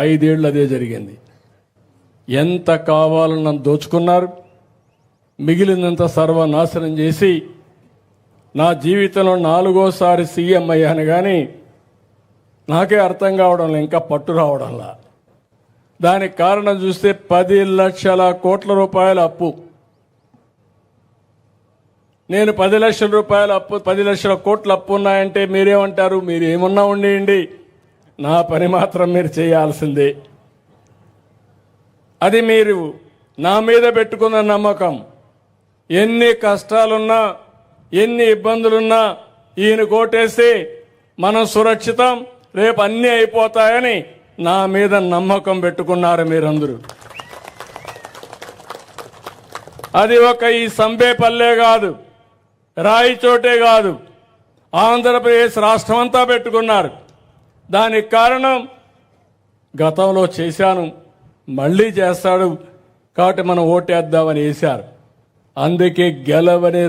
5 ఏళ్ళు అదే జరిగింది. ఎంత కావాలని నన్ను దోచుకున్నారు, మిగిలినంత సర్వనాశనం చేసి నా జీవితంలో 4వసారి సీఎం అయ్యాను. కానీ నాకే అర్థం కావడంలో, ఇంకా పట్టు రావడంలా. దానికి కారణం చూస్తే 10 లక్షల కోట్ల రూపాయల అప్పు. నేను 10 లక్షల రూపాయల అప్పు, 10 లక్షల కోట్ల అప్పు ఉన్నాయంటే మీరేమంటారు? మీరు ఏమన్నా ఉండేయండి, నా పని మాత్రం మీరు చేయాల్సిందే. అది మీరు నా మీద పెట్టుకున్న నమ్మకం. ఎన్ని కష్టాలున్నా, ఎన్ని ఇబ్బందులున్నా ఈయన కోటేస్తే మనం సురక్షితం, రేపు అన్నీ అయిపోతాయని నా మీద నమ్మకం పెట్టుకున్నారు మీరందరూ. అది ఒక ఈ సంబేపల్లె కాదు, రాయిచోటే కాదు, ఆంధ్రప్రదేశ్ రాష్ట్రం అంతా పెట్టుకున్నారు. దానికి కారణం గతంలో చేశాను, మళ్ళీ చేస్తాడు కాబట్టి మనం ఓటేద్దామని వేశారు. అందుకే గెలవని